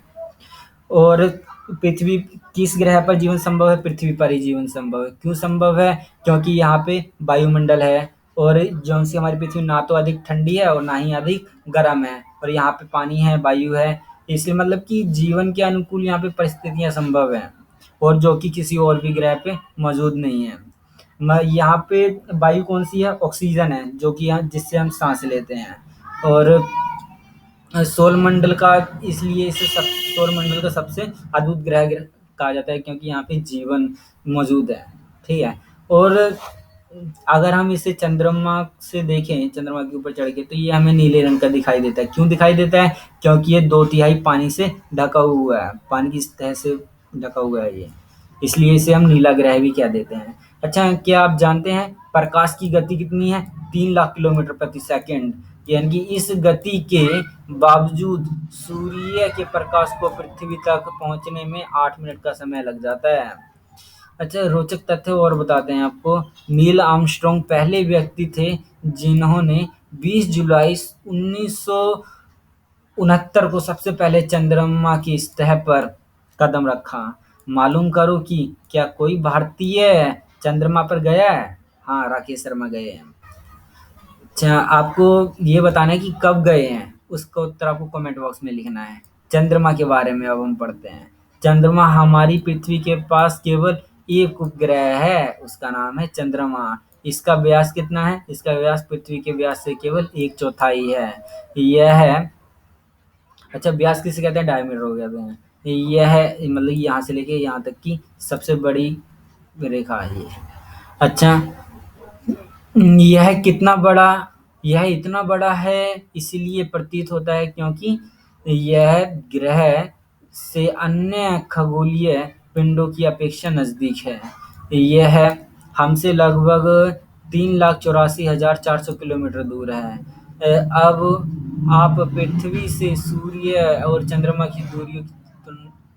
और पृथ्वी किस ग्रह पर जीवन संभव है? पृथ्वी पर ही जीवन संभव है। क्यों संभव है? क्योंकि यहाँ पे वायुमंडल है, और जो सी हमारी पृथ्वी ना तो अधिक ठंडी है और ना ही अधिक गर्म है, और यहाँ पे पानी है, वायु है, इसलिए मतलब कि जीवन के अनुकूल यहाँ पे परिस्थितियां संभव हैं, और जो कि किसी और भी ग्रह पे मौजूद नहीं है। यहाँ पे वायु कौन सी है? ऑक्सीजन है, जो कि यहाँ जिससे हम सांस लेते हैं। और सौरमंडल का इसलिए इसे सौरमंडल का सबसे अद्भुत ग्रह कहा जाता है क्योंकि यहाँ पे जीवन मौजूद है। ठीक है। और अगर हम इसे चंद्रमा से देखें, चंद्रमा के ऊपर चढ़ के, तो ये हमें नीले रंग का दिखाई देता है। क्यों दिखाई देता है? क्योंकि ये 2/3 पानी से ढका हुआ है, पानी की सतह से ढका हुआ है ये, इसलिए इसे हम नीला ग्रह भी कह देते हैं। अच्छा, क्या आप जानते हैं प्रकाश की गति कितनी है? 3 लाख किलोमीटर प्रति सेकंड। यानी कि इस गति के बावजूद सूर्य के प्रकाश को पृथ्वी तक पहुंचने में 8 मिनट का समय लग जाता है। अच्छा, रोचक तथ्य और बताते हैं आपको। नील आर्मस्ट्रॉन्ग पहले व्यक्ति थे जिन्होंने 20 जुलाई 1969 को सबसे पहले चंद्रमा की सतह पर कदम रखा। मालूम करो कि क्या कोई भारतीय चंद्रमा पर गया है? हाँ, राकेश शर्मा गए हैं। अच्छा, आपको ये बताना है कि कब गए हैं, उसका उत्तर आपको कमेंट बॉक्स में लिखना है। चंद्रमा के बारे में अब हम पढ़ते हैं। चंद्रमा हमारी पृथ्वी के पास केवल एक उपग्रह है, उसका नाम है चंद्रमा। इसका व्यास कितना है? इसका व्यास पृथ्वी के व्यास से केवल 1/4 है। यह है, अच्छा, व्यास किसे कहते हैं? डायमीटर हो गया था। यह है मतलब यहाँ से लेके यहाँ तक की सबसे बड़ी रेखा है ये। अच्छा, यह कितना बड़ा? यह इतना बड़ा है इसलिए प्रतीत होता है क्योंकि यह ग्रह से अन्य खगोलीय पिंडों की अपेक्षा नजदीक है। यह हमसे लगभग 3,84,400 किलोमीटर दूर है। अब आप पृथ्वी से सूर्य और चंद्रमा की दूरियों की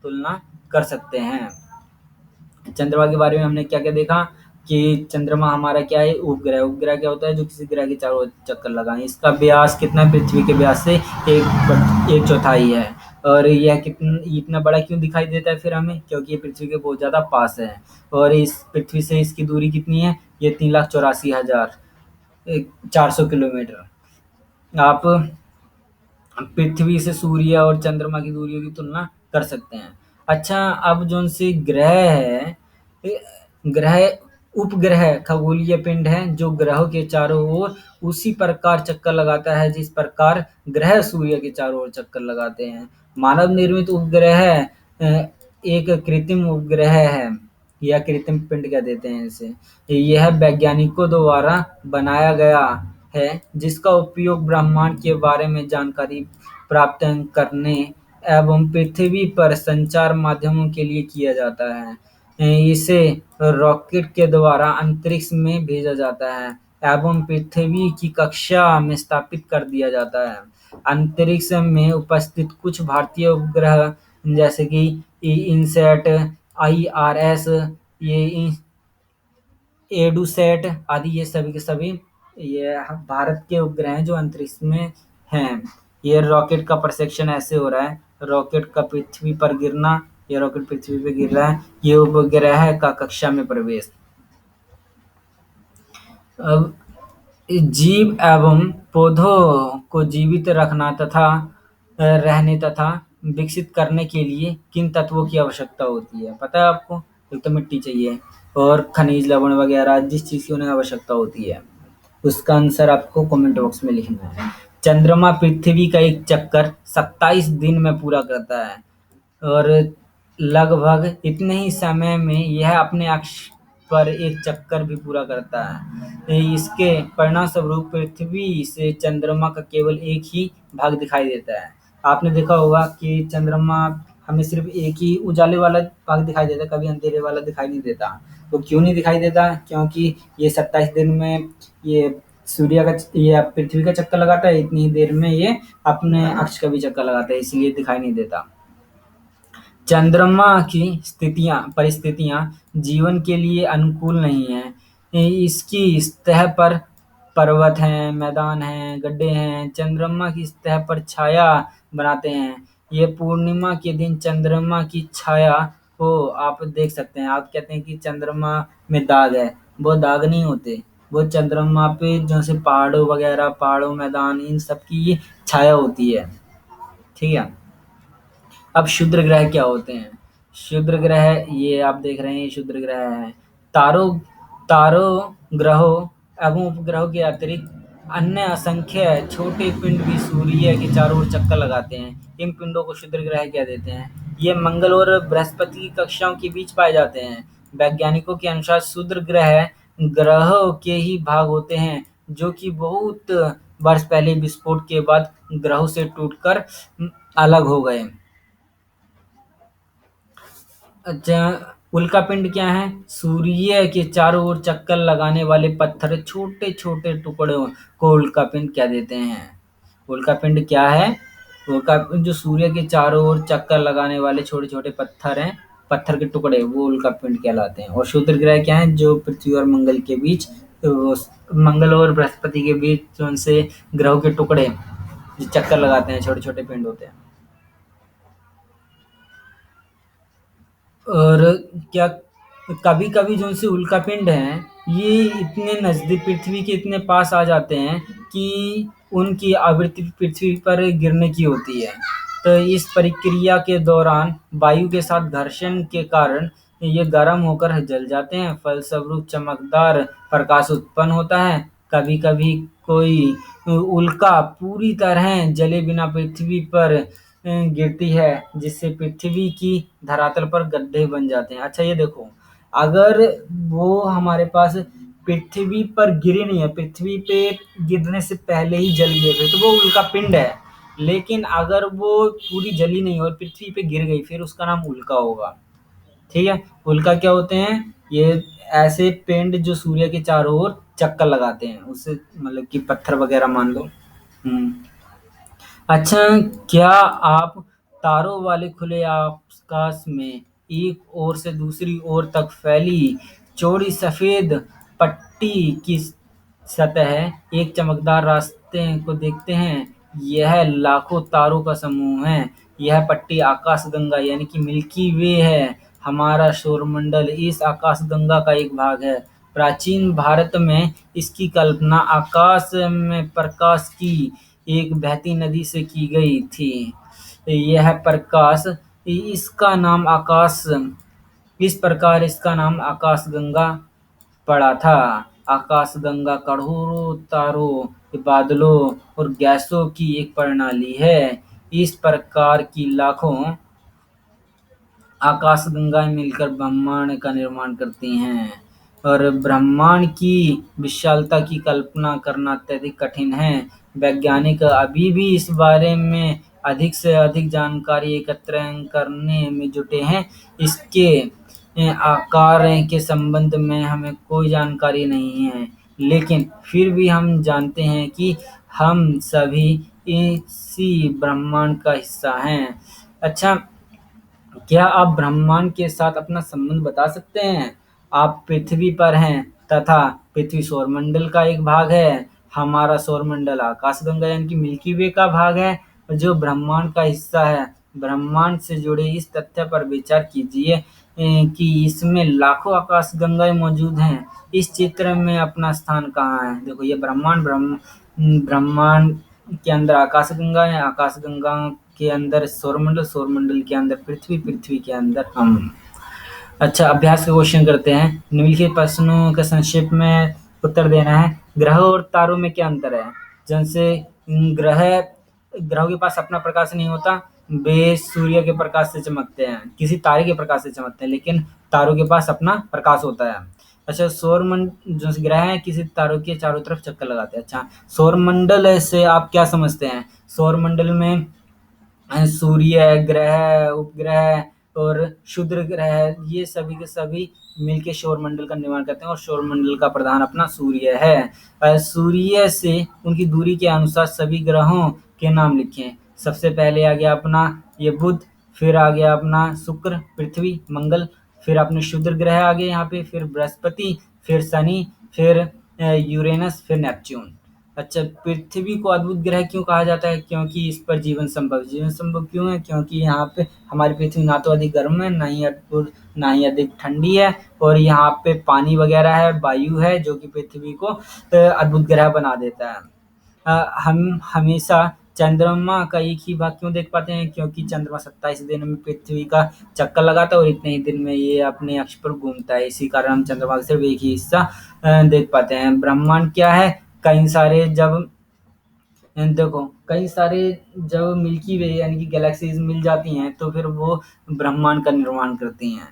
तुलना कर सकते हैं। चंद्रमा के बारे में हमने क्या क्या देखा कि चंद्रमा हमारा क्या है? उपग्रह। उपग्रह क्या होता है? जो किसी ग्रह के चारों ओर चक्कर लगाए। इसका व्यास कितना है? पृथ्वी के व्यास से 1/4 है। और यह कितना इतना बड़ा क्यों दिखाई देता है फिर हमें? क्योंकि ये पृथ्वी के बहुत ज़्यादा पास है, और इस पृथ्वी से इसकी दूरी कितनी है? ये 3,84,400 किलोमीटर। आप पृथ्वी से सूर्य और चंद्रमा की दूरियों की तुलना कर सकते हैं। अच्छा, अब जो से ग्रह है, ग्रह उपग्रह खगोलीय पिंड है जो ग्रहों के चारों ओर उसी प्रकार चक्कर लगाता है जिस प्रकार ग्रह सूर्य के चारों ओर चक्कर लगाते हैं। मानव निर्मित उपग्रह एक कृत्रिम उपग्रह है, या कृत्रिम पिंड कह देते हैं इसे। यह वैज्ञानिकों द्वारा बनाया गया है जिसका उपयोग ब्रह्मांड के बारे में जानकारी प्राप्त करने एवं पृथ्वी पर संचार माध्यमों के लिए किया जाता है। इसे रॉकेट के द्वारा अंतरिक्ष में भेजा जाता है एवं पृथ्वी की कक्षा में स्थापित कर दिया जाता है। अंतरिक्ष में उपस्थित कुछ भारतीय उपग्रह जैसे कि इनसैट, आईआरएस, ये एडुसैट आदि, ये सभी के सभी ये भारत के उपग्रह हैं जो अंतरिक्ष में हैं। ये रॉकेट का प्रक्षेपण ऐसे हो रहा है, रॉकेट का पृथ्वी पर गिरना, ये रॉकेट पृथ्वी पे गिर रहा है, ये उपग्रह का कक्षा में प्रवेश। अब जीव एवं पौधों को जीवित रखना तथा रहने तथा विकसित करने के लिए किन तत्वों की आवश्यकता होती है? पता है आपको? एक तो मिट्टी चाहिए और खनिज लवण वगैरह जिस चीज़ की उन्हें आवश्यकता होती है, उसका आंसर आपको कमेंट बॉक्स में लिखना है। चंद्रमा पृथ्वी का एक चक्कर 27 दिन में पूरा करता है और लगभग इतने ही समय में यह अपने अक्ष पर एक चक्कर भी पूरा करता है। इसके परिणामस्वरूप पृथ्वी से चंद्रमा का केवल एक ही भाग दिखाई देता है। आपने देखा होगा कि चंद्रमा हमें सिर्फ एक ही उजाले वाला भाग दिखाई देता है, कभी अंधेरे वाला दिखाई नहीं देता। तो क्यों नहीं दिखाई देता? क्योंकि ये 27 दिन में ये ये पृथ्वी का चक्कर लगाता है, इतनी ही देर में ये अपने अक्ष का भी चक्कर लगाता है, इसलिए दिखाई नहीं देता। चंद्रमा की परिस्थितियां जीवन के लिए अनुकूल नहीं हैं। इसकी सतह पर पर्वत हैं, मैदान हैं, गड्ढे हैं। चंद्रमा की सतह पर छाया बनाते हैं। ये पूर्णिमा के दिन चंद्रमा की छाया को आप देख सकते हैं। आप कहते हैं कि चंद्रमा में दाग है, वो दाग नहीं होते, वो चंद्रमा पे जैसे पहाड़ों वगैरह, पहाड़ों, मैदान, इन सब की छाया होती है। ठीक है। अब क्षुद्र ग्रह क्या होते हैं? क्षुद्र ग्रह ये आप देख रहे हैं, क्षुद्र ग्रह हैं। तारों तारों ग्रहों एवं उपग्रहों के अतिरिक्त अन्य असंख्य छोटे पिंड भी सूर्य के चारों ओर चक्कर लगाते हैं। इन पिंडों को क्षुद्र ग्रह कह देते हैं। ये मंगल और बृहस्पति की कक्षाओं के बीच पाए जाते हैं। वैज्ञानिकों के अनुसार क्षुद्र ग्रह ग्रहों के ही भाग होते हैं जो कि बहुत वर्ष पहले विस्फोट के बाद ग्रहों से टूटकर अलग हो गए। अच्छा, उल्कापिंड क्या है? सूर्य के चारों ओर चक्कर लगाने वाले पत्थर, छोटे छोटे टुकड़ों को उल्कापिंड कह देते हैं। उल्कापिंड क्या है? उल्कापिंड जो सूर्य के चारों ओर चक्कर लगाने वाले छोटे छोटे पत्थर हैं, पत्थर के टुकड़े, वो उल्कापिंड कहलाते हैं। और क्षुद्र ग्रह क्या है? जो पृथ्वी और मंगल के बीच, मंगल और बृहस्पति के बीच जो उनसे ग्रहों के टुकड़े जो चक्कर लगाते हैं, छोटे छोटे पिंड होते हैं। और क्या कभी-कभी जो से उल्कापिंड हैं, ये इतने नज़दीक पृथ्वी के इतने पास आ जाते हैं कि उनकी आवृत्ति पृथ्वी पर गिरने की होती है। तो इस प्रक्रिया के दौरान वायु के साथ घर्षण के कारण ये गर्म होकर जल जाते हैं, फलस्वरूप चमकदार प्रकाश उत्पन्न होता है। कभी-कभी कोई उल्का पूरी तरह जले बिना पृथ्वी पर गिरती है, जिससे पृथ्वी की धरातल पर गड्ढे बन जाते हैं। अच्छा ये देखो, अगर वो हमारे पास पृथ्वी पर गिरे नहीं है, पृथ्वी पे गिरने से पहले ही जल गए थे, तो वो उल्का पिंड है। लेकिन अगर वो पूरी जली नहीं और पृथ्वी पे गिर गई, फिर उसका नाम उल्का होगा। ठीक है। उल्का क्या होते हैं? ये ऐसे पिंड जो सूर्य के चारों ओर चक्कर लगाते हैं, उससे मतलब कि पत्थर वगैरह मान लो। अच्छा, क्या आप तारों वाले खुले आकाश में एक ओर से दूसरी ओर तक फैली चौड़ी सफेद पट्टी की सतह एक चमकदार रास्ते को देखते हैं? यह लाखों तारों का समूह है। यह पट्टी आकाशगंगा यानी कि मिल्की वे है। हमारा सौरमंडल इस आकाशगंगा का एक भाग है। प्राचीन भारत में इसकी कल्पना आकाश में प्रकाश की एक बहती नदी से की गई थी। यह प्रकाश इसका नाम आकाश इस प्रकार इसका नाम आकाशगंगा पड़ा था। आकाशगंगा करोड़ों तारों, बादलों और गैसों की एक प्रणाली है। इस प्रकार की लाखों आकाशगंगाएं मिलकर ब्रह्मांड का निर्माण करती हैं। और ब्रह्मांड की विशालता की कल्पना करना अत्यधिक कठिन है। वैज्ञानिक अभी भी इस बारे में अधिक से अधिक जानकारी एकत्र करने में जुटे हैं। इसके आकार के संबंध में हमें कोई जानकारी नहीं है, लेकिन फिर भी हम जानते हैं कि हम सभी इसी ब्रह्मांड का हिस्सा हैं। अच्छा, क्या आप ब्रह्मांड के साथ अपना संबंध बता सकते हैं? आप पृथ्वी पर हैं तथा पृथ्वी सौरमंडल का एक भाग है। हमारा सौरमंडल आकाशगंगा यानी कि मिल्की वे का भाग है, जो ब्रह्मांड का हिस्सा है। ब्रह्मांड से जुड़े इस तथ्य पर विचार कीजिए कि इसमें लाखों आकाशगंगाएं मौजूद हैं। इस चित्र में अपना स्थान कहाँ है? देखो, ये ब्रह्मांड के अंदर आकाशगंगा है, आकाशगंगा के अंदर सौरमंडल, सौरमंडल के अंदर पृथ्वी, पृथ्वी के अंदर हम। अच्छा, अभ्यास का क्वेश्चन करते हैं। निम्नलिखित प्रश्नों का संक्षेप में उत्तर देना है। ग्रह और तारों में क्या अंतर है? जैसे ग्रहों के पास अपना प्रकाश नहीं होता, वे सूर्य के प्रकाश से चमकते हैं, किसी तारे के प्रकाश से चमकते हैं, लेकिन तारों के पास अपना प्रकाश होता है। अच्छा, सौरमंडल जो ग्रह हैं किसी तारों के चारों तरफ चक्कर लगाते हैं। अच्छा, सौरमंडल से आप क्या समझते हैं? सौरमंडल में सूर्य, ग्रह, उपग्रह और क्षुद्र ग्रह, ये सभी के सभी मिलके सौरमंडल का निर्माण करते हैं, और सौरमंडल का प्रधान अपना सूर्य है। सूर्य से उनकी दूरी के अनुसार सभी ग्रहों के नाम लिखें। सबसे पहले आ गया अपना ये बुध, फिर आ गया अपना शुक्र, पृथ्वी, मंगल, फिर अपने क्षुद्र ग्रह आ गए यहाँ पे, फिर बृहस्पति, फिर शनि, फिर यूरेनस, फिर नेपच्यून। अच्छा, पृथ्वी को अद्भुत ग्रह क्यों कहा जाता है? क्योंकि इस पर जीवन संभव। जीवन संभव क्यों है? क्योंकि यहाँ पे हमारी पृथ्वी ना तो अधिक गर्म है, ना ही अधिक ठंडी है, और यहाँ पे पानी वगैरह है, वायु है, जो कि पृथ्वी को अद्भुत ग्रह बना देता है। हम हमेशा चंद्रमा का एक ही भाग क्यों देख पाते हैं? क्योंकि चंद्रमा 27 दिन में पृथ्वी का चक्कर लगाता है, और इतने ही दिन में ये अपने अक्ष पर घूमता है। इसी कारण हम चंद्रमा का सिर्फ एक ही हिस्सा देख पाते हैं। ब्रह्मांड क्या है? कई सारे जब देखो, कई सारे जब मिल्की वे यानी कि गैलेक्सीज मिल जाती हैं, तो फिर वो ब्रह्मांड का निर्माण करती हैं।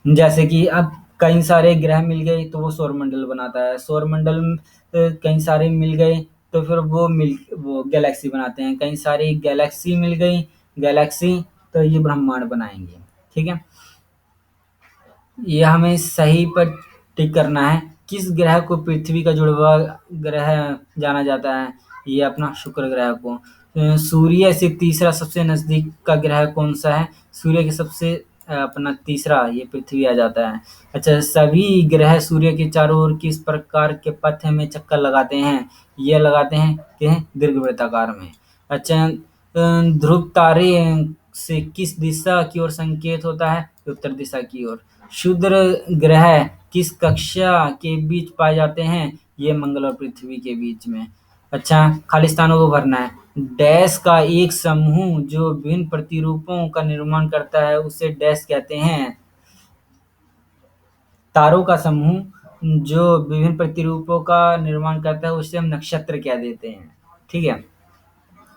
जैसे कि अब कई सारे ग्रह मिल गए तो वो सौरमंडल बनाता है। सौरमंडल कई सारे मिल गए तो फिर वो गैलेक्सी बनाते हैं। कई सारी गैलेक्सी मिल गई, गैलेक्सी, तो ये ब्रह्मांड बनाएंगे। ठीक है, ये हमें सही पर टिक करना है। किस ग्रह को पृथ्वी का जुड़वा ग्रह जाना जाता है? ये अपना शुक्र ग्रह को। सूर्य से तीसरा सबसे नजदीक का ग्रह कौन सा है? सूर्य के सबसे अपना तीसरा ये पृथ्वी आ जाता है। अच्छा, सभी ग्रह सूर्य के चारों ओर किस प्रकार के पथ में चक्कर लगाते हैं? ये लगाते हैं कि दीर्घवृत्ताकार में। अच्छा, ध्रुव तारे से किस दिशा की ओर संकेत होता है? उत्तर दिशा की ओर। क्षुद्र ग्रह किस कक्षा के बीच पाए जाते हैं? ये मंगल और पृथ्वी के बीच में। अच्छा, खाली स्थानों को भरना है। डैश का एक समूह जो विभिन्न प्रतिरूपों का निर्माण करता है उसे डैश कहते हैं। तारों का समूह जो विभिन्न प्रतिरूपों का निर्माण करता है उसे हम नक्षत्र कह देते हैं। ठीक है,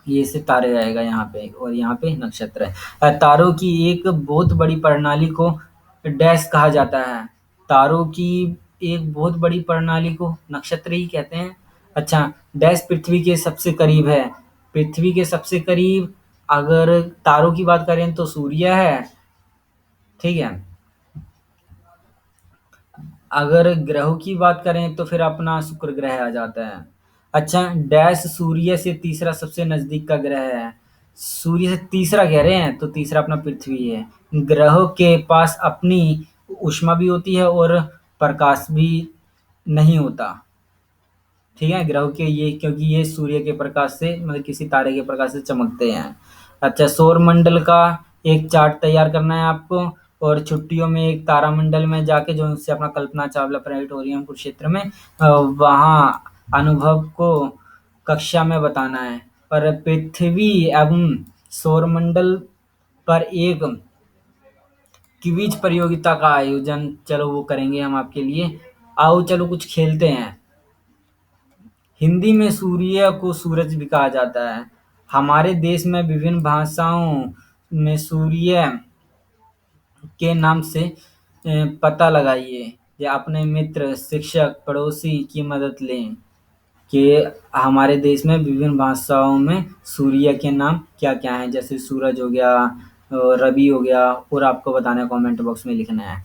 ये से तारे आएगा यहाँ पे, और यहाँ पे नक्षत्र है। तारों की एक बहुत बड़ी प्रणाली को डैश कहा जाता है। तारों की एक बहुत बड़ी प्रणाली को नक्षत्र ही कहते हैं। अच्छा, डैश पृथ्वी के सबसे करीब है। पृथ्वी के सबसे करीब अगर तारों की बात करें तो सूर्य है। ठीक है, अगर ग्रहों की बात करें तो फिर अपना शुक्र ग्रह आ जाता है। अच्छा, डैश सूर्य से तीसरा सबसे नजदीक का ग्रह है। सूर्य से तीसरा कह रहे हैं तो तीसरा अपना पृथ्वी है। ग्रहों के पास अपनी ऊष्मा भी होती है और प्रकाश भी नहीं होता। ठीक है, ग्रहों के ये क्योंकि ये सूर्य के प्रकाश से मतलब किसी तारे के प्रकाश से चमकते हैं। अच्छा, सौरमंडल का एक चार्ट तैयार करना है आपको, और छुट्टियों में एक तारामंडल में जाके जो उनसे अपना कल्पना चावला प्लेनेटोरियम कुरुक्षेत्र में वहाँ अनुभव को कक्षा में बताना है। पर पृथ्वी एवं सौरमंडल पर एक क्विज प्रतियोगिता का आयोजन चलो वो करेंगे हम आपके लिए। आओ चलो कुछ खेलते हैं। हिंदी में सूर्य को सूरज भी कहा जाता है। हमारे देश में विभिन्न भाषाओं में सूर्य के नाम से पता लगाइए, या अपने मित्र, शिक्षक, पड़ोसी की मदद लें कि हमारे देश में विभिन्न भाषाओं में सूर्य के नाम क्या-क्या हैं। जैसे सूरज हो गया, रवि हो गया, और आपको बताना है, कमेंट बॉक्स में लिखना है।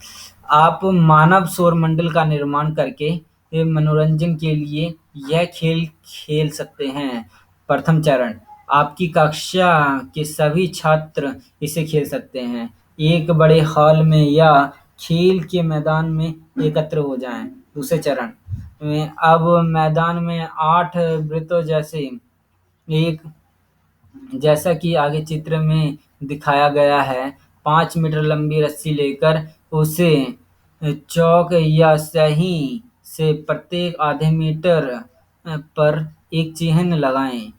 आप मानव सौरमंडल का निर्माण करके मनोरंजन के लिए यह खेल खेल सकते हैं। प्रथम चरण, आपकी कक्षा के सभी छात्र इसे खेल सकते हैं। एक बड़े हॉल में या खेल के मैदान में एकत्र हो जाएं। दूसरे चरण में अब मैदान में 8 वृत्तों एक जैसा कि आगे चित्र में दिखाया गया है, 5 मीटर लंबी रस्सी लेकर उसे चौक या स्याही से प्रत्येक आधे मीटर पर एक चिह्न लगाएं।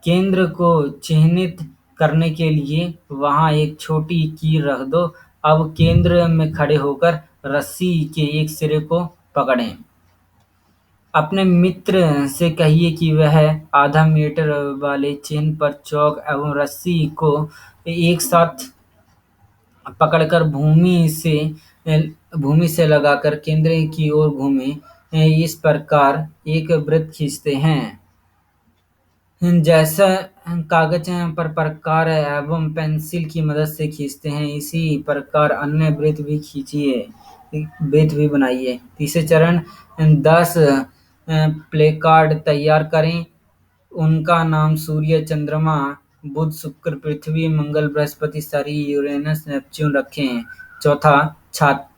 केंद्र को चिह्नित करने के लिए वहां एक छोटी कील रख दो। अब केंद्र में खड़े होकर रस्सी के एक सिरे को पकड़ें। अपने मित्र से कहिए कि वह आधा मीटर वाले चिह्न पर चौक एवं रस्सी को एक साथ पकड़कर भूमि से लगाकर केंद्र की ओर घूमें। इस प्रकार एक वृत्त खींचते हैं। जैसा कागज पर प्रकार एवं पेंसिल की मदद से खींचते हैं, इसी प्रकार अन्य वृत्त भी बनाइए। तीसरे चरण, 10 प्लेकार्ड तैयार करें। उनका नाम सूर्य, चंद्रमा, बुध, शुक्र, पृथ्वी, मंगल, बृहस्पति, शनि, यूरेनस, नेपच्यून रखें। चौथा,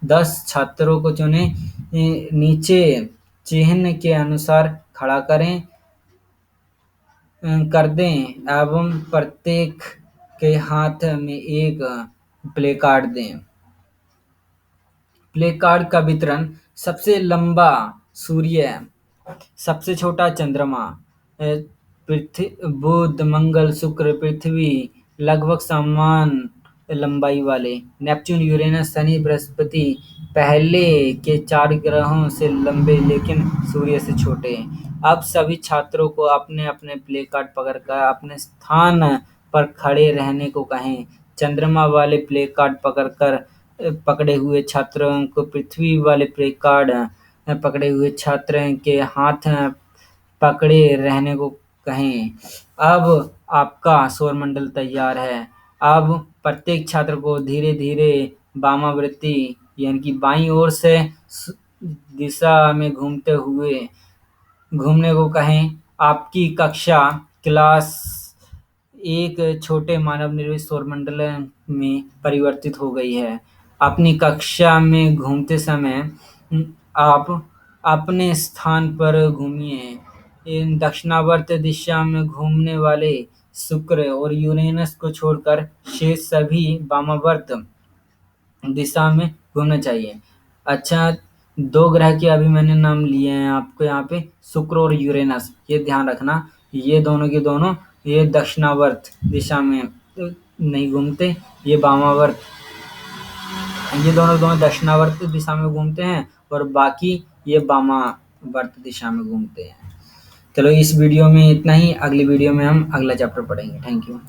10 छात्रों को चुनें। नीचे चिह्न के अनुसार खड़ा कर दें एवं प्रत्येक के हाथ में एक प्लेकार्ड दें। प्लेकार्ड का वितरण: सबसे लंबा सूर्य, सबसे छोटा चंद्रमा, बुध, मंगल, शुक्र, पृथ्वी लगभग समान लंबाई वाले, नेपच्यून, यूरेनस, शनि, बृहस्पति पहले के 4 ग्रहों से लंबे लेकिन सूर्य से छोटे। अब सभी छात्रों को अपने अपने प्लेकार्ड पकड़कर अपने स्थान पर खड़े रहने को कहें। चंद्रमा वाले प्लेकार्ड पकड़े हुए छात्रों को पृथ्वी वाले प्लेकार्ड पकड़े हुए छात्र के हाथ पकड़े रहने को कहें। अब आपका सौरमंडल तैयार है। अब प्रत्येक छात्र को धीरे धीरे वामावर्ती यानी कि बाईं ओर से दिशा में घूमने को कहें। आपकी कक्षा क्लास एक छोटे मानव निर्मित सौरमंडल में परिवर्तित हो गई है। अपनी कक्षा में घूमते समय आप अपने स्थान पर घूमिए। इन दक्षिणावर्त दिशा में घूमने वाले शुक्र और यूरेनस को छोड़कर शेष सभी वामावर्त दिशा में घूमना चाहिए। अच्छा, 2 ग्रह के अभी मैंने नाम लिए हैं आपको यहाँ पे, शुक्र और यूरेनस, ये ध्यान रखना। ये दोनों के दोनों ये दक्षिणावर्त दिशा में नहीं घूमते, ये वामावर्त, ये दोनों दक्षिणावर्त दिशा में घूमते हैं और बाकी ये वामावर्त दिशा में घूमते हैं। चलो, इस वीडियो में इतना ही। अगली वीडियो में हम अगला चैप्टर पढ़ेंगे। Thank you.